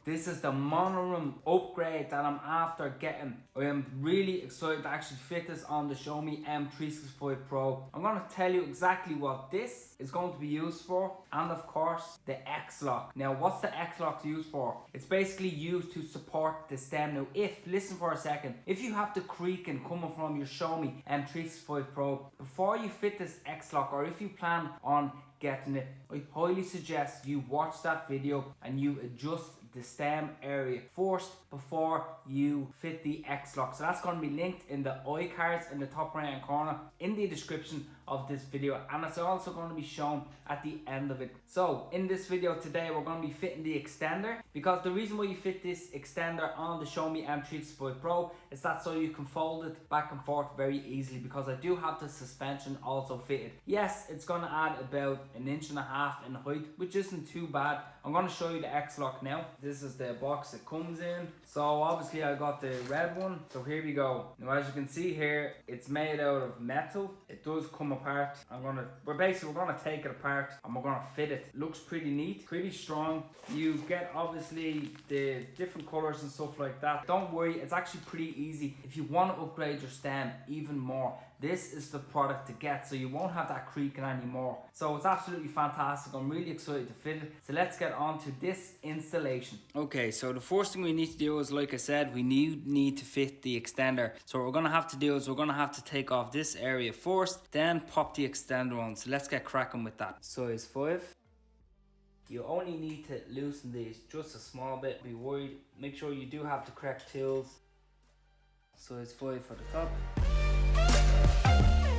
This is the Monorim upgrade that I'm after getting. I am really excited to actually fit this on the Xiaomi M365 Pro. I'm going to tell you exactly what this is going to be used for, and of course the X-Lock. Now what's the X-Lock used for? It's basically used to support the stem. Now listen for a second, if you have the creaking coming from your Xiaomi M365 Pro, before you fit this X-Lock, or if you plan on getting it, I highly suggest you watch that video and you adjust the stem area first before you fit the X-Lock. So that's going to be linked in the iCards in the top right hand corner in the description of this video, and it's also going to be shown at the end of it. So in this video today we're going to be fitting the extender, because the reason why you fit this extender on the Xiaomi M365 Pro is that so you can fold it back and forth very easily, because I do have the suspension also fitted. Yes, it's going to add about 1.5 inches in height, which isn't too bad. I'm going to show you the X-Lock now. This is the box it comes in. So obviously I got the red one, so here we go. Now as you can see here, it's made out of metal. It does come apart. We're gonna take it apart and we're gonna fit it. It looks pretty neat, pretty strong. You get obviously the different colors and stuff like that. Don't worry, it's actually pretty easy. If you want to upgrade your stem even more, this is the product to get, so you won't have that creaking anymore. So it's absolutely fantastic. I'm really excited to fit it. So let's get on to this installation. Okay, so the first thing we need to do is, like I said, we need to fit the extender. So what we're gonna have to do is we're gonna have to take off this area first, then pop the extender on. So let's get cracking with that. Size 5. You only need to loosen these just a small bit. Be worried. Make sure you do have the correct tools. Size 5 for the top.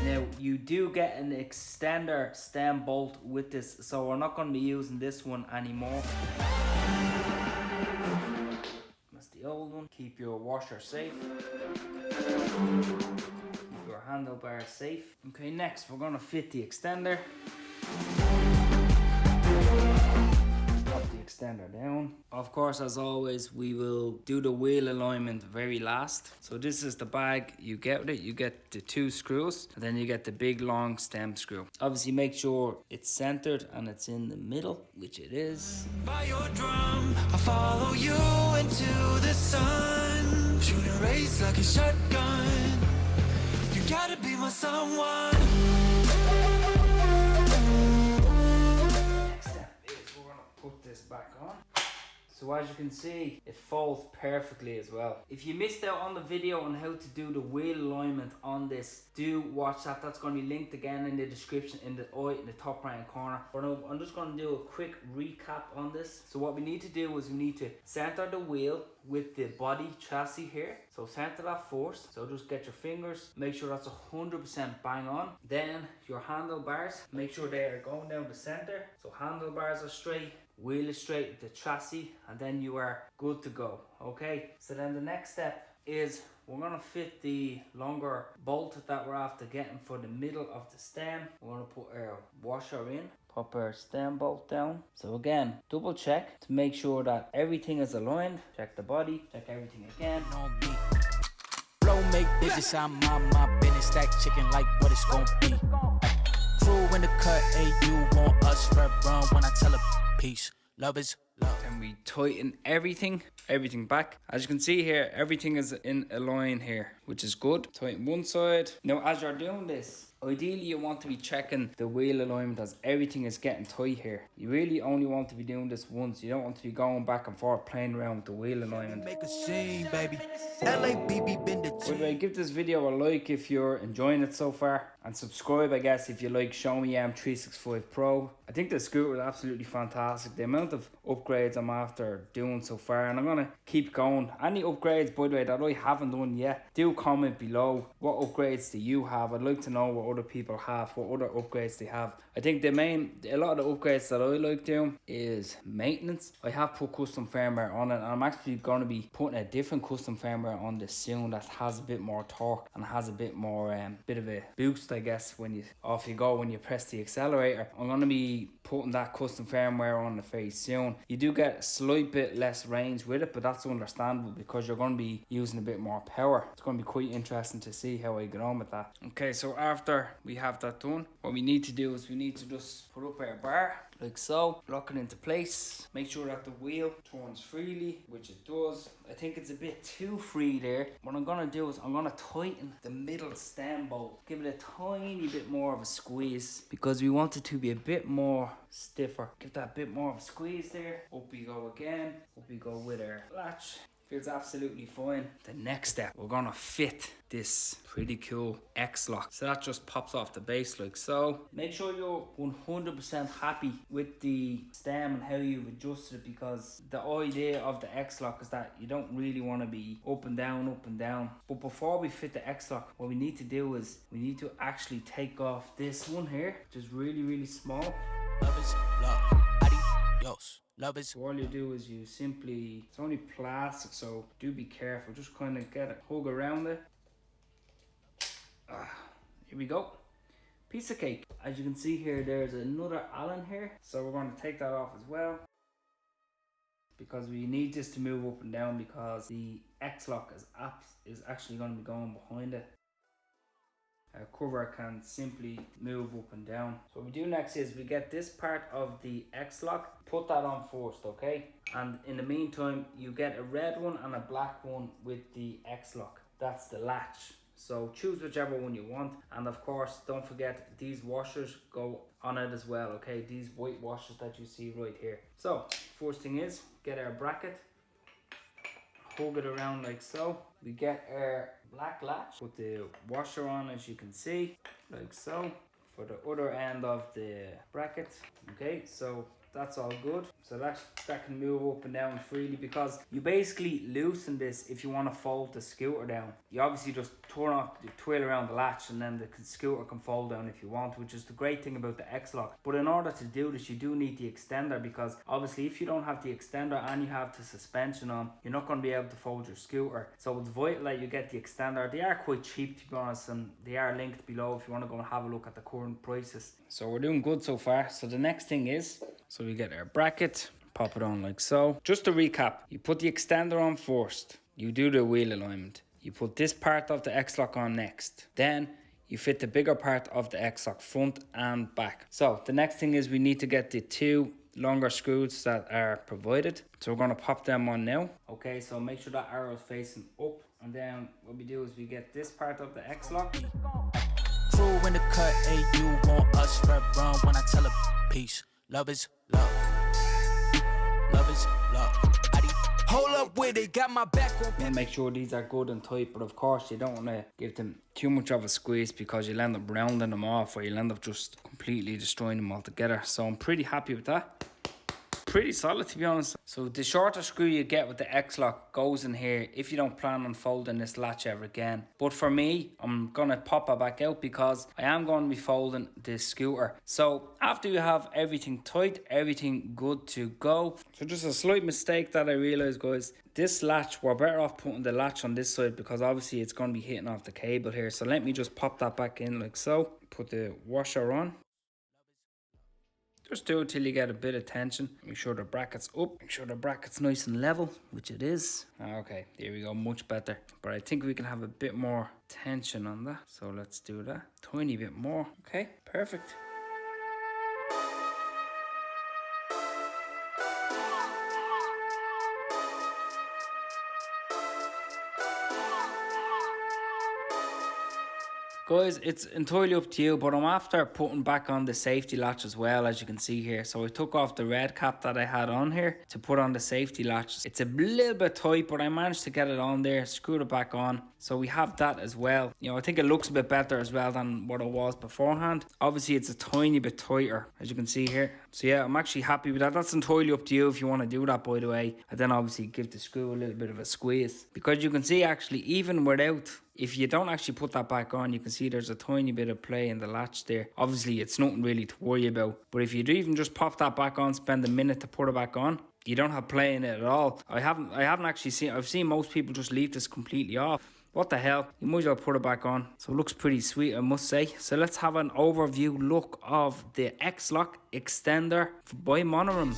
Now you do get an extender stem bolt with this, so we're not going to be using this one anymore. That's the old one. Keep your washer safe. Keep your handlebars safe. Okay, next we're going to fit the extender. Extender down. Of course, as always, we will do the wheel alignment very last. So this is the bag you get with it. You get the 2 screws, and then you get the big long stem screw. Obviously make sure it's centered and it's in the middle, which it is. By your drum, I follow you into the sun. Shoot a race like a shotgun. You gotta be my someone. Put this back on. So as you can see, it folds perfectly as well. If you missed out on the video on how to do the wheel alignment on this, do watch that. That's going to be linked again in the description in the top right hand corner. But I'm just going to do a quick recap on this. So what we need to do is we need to center the wheel with the body chassis here. So center that first. So just get your fingers, make sure that's 100% bang on. Then your handlebars, make sure they are going down the center. So handlebars are straight, wheel is straight with the chassis, and then you are good to go. Okay, so then the next step is we're going to fit the longer bolt that we're after getting for the middle of the stem. We're going to put our washer in, pop our stem bolt down. So again, double check to make sure that everything is aligned. Check the body, check everything again. Blow make digits, I'm on my business, stack chicken like what it's gonna be. Crew in the cut, hey, you want us red run when I tell a peace. Love is love. And we tighten everything back. As you can see here, everything is in a line here, which is good. Tighten one side. Now as you're doing this, ideally you want to be checking the wheel alignment as everything is getting tight here. You really only want to be doing this once. You don't want to be going back and forth playing around with the wheel alignment. Make a scene, baby. LABB been the By the way, give this video a like if you're enjoying it so far, and subscribe, I guess, if you like Xiaomi M365 Pro. I think the scooter is absolutely fantastic. The amount of upgrades I'm after doing so far, and I'm gonna keep going. Any upgrades, by the way, that I haven't done yet, do comment below. What upgrades do you have? I'd like to know what other people have, what other upgrades they have. I think a lot of the upgrades that I like doing is maintenance. I have put custom firmware on it, and I'm actually going to be putting a different custom firmware on this soon that has a bit more torque and has a bit more bit of a boost, I guess, when you press the accelerator. I'm going to be putting that custom firmware on it very soon. You do get a slight bit less range with it, but that's understandable because you're going to be using a bit more power. It's going to be quite interesting to see how I get on with that. Okay, so after after we have that done, what we need to do is we need to just put up our bar like so, lock it into place, make sure that the wheel turns freely, which it does. I think it's a bit too free there. What I'm gonna do is I'm gonna tighten the middle stem bolt, give it a tiny bit more of a squeeze because we want it to be a bit more stiffer. Give that a bit more of a squeeze there. Up we go again, up we go with our latch. Feels absolutely fine. The next step, we're gonna fit this pretty cool X-Lock. So that just pops off the base like so. Make sure you're 100% happy with the stem and how you've adjusted it, because the idea of the X-Lock is that you don't really want to be up and down, up and down. But before we fit the X-Lock, what we need to do is we need to actually take off this one here, which is really, really small. Love is love. Adios. Love is. So all you do is you simply, it's only plastic, so do be careful. Just kind of get a hug around it. Here we go. Piece of cake. As you can see here, there's another Allen here. So we're going to take that off as well, because we need this to move up and down, because the X-Lock is actually going to be going behind it. Cover can simply move up and down. So what we do next is we get this part of the X-Lock, put that on first, okay? And in the meantime, you get a red one and a black one with the X-Lock. That's the latch. So choose whichever one you want. And of course, don't forget these washers go on it as well, okay? These white washers that you see right here. So first thing is, get our bracket, hug it around like so. We get our black latch, put the washer on, as you can see, like so, for the other end of the bracket. Okay, so that's all good. So that can move up and down freely, because you basically loosen this if you want to fold the scooter down. You obviously just turn off, you twirl around the latch, and then the scooter can fold down if you want, which is the great thing about the X-Lock. But in order to do this, you do need the extender, because obviously if you don't have the extender and you have the suspension on, you're not going to be able to fold your scooter. So it's vital that you get the extender. They are quite cheap, to be honest, and they are linked below if you want to go and have a look at the current prices. So we're doing good so far. So the next thing is, so we get our bracket, pop it on like so. Just to recap, you put the extender on first, you do the wheel alignment, you put this part of the X-Lock on next, then you fit the bigger part of the X-Lock front and back. So the next thing is we need to get the two longer screws that are provided. So we're going to pop them on now. Okay, so make sure that arrow is facing up, and then what we do is we get this part of the X-Lock. Crew in the cut, hey, you want us spread run when I tell a peace. Love is love. Love is love. Hold up with it, got my back on. Make sure these are good and tight, but of course you don't want to give them too much of a squeeze, because you'll end up rounding them off, or you'll end up just completely destroying them altogether. So I'm pretty happy with that. Pretty solid, to be honest. So the shorter screw you get with the X-Lock goes in here if you don't plan on folding this latch ever again. But for me, I'm gonna pop it back out because I am going to be folding this scooter. So after you have everything tight, everything good to go. So just a slight mistake that I realized, guys. This latch, we're better off putting the latch on this side, because obviously it's going to be hitting off the cable here. So let me just pop that back in like so. Put the washer on. Just do it till you get a bit of tension. Make sure the bracket's up. Make sure the bracket's nice and level, which it is. Okay, there we go, much better. But I think we can have a bit more tension on that. So let's do that. Tiny bit more. Okay, perfect. Guys, it's entirely up to you, but I'm after putting back on the safety latch as well, as you can see here. So I took off the red cap that I had on here to put on the safety latch. It's a little bit tight, but I managed to get it on there, screwed it back on. So we have that as well. You know, I think it looks a bit better as well than what it was beforehand. Obviously, it's a tiny bit tighter, as you can see here. So yeah, I'm actually happy with that. That's entirely up to you if you want to do that, by the way. And then obviously give the screw a little bit of a squeeze. Because you can see actually, even without, if you don't actually put that back on, you can see there's a tiny bit of play in the latch there. Obviously, it's nothing really to worry about. But if you do even just pop that back on, spend a minute to put it back on, you don't have play in it at all. I haven't actually seen, I've seen most people just leave this completely off. what the hell, you might as well put it back on. So it looks pretty sweet, I must say. So let's have an overview look of the X-Lock extender by Monorim.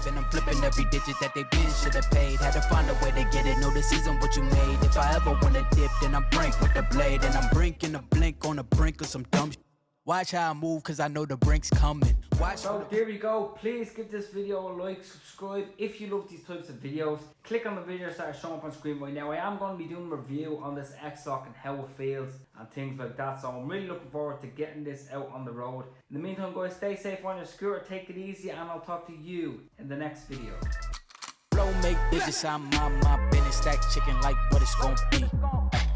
And I'm flipping every digit that they been should have paid. Had to find a way to get it. No, this isn't what you made. If I ever wanna dip, then I'm brink with the blade. And I'm brinking a blink on the brink of some dumb shit. Watch how I move, cause I know the brink's coming. Watch. So there we go. Please give this video a like, subscribe if you love these types of videos. Click on the videos that are showing up on screen right now. I am going to be doing a review on this X-Lock and how it feels and things like that. So I'm really looking forward to getting this out on the road. In the meantime, guys, stay safe on your scooter, take it easy, and I'll talk to you in the next video. Blow make digits, I'm on my business, stack chicken like what it's gonna be.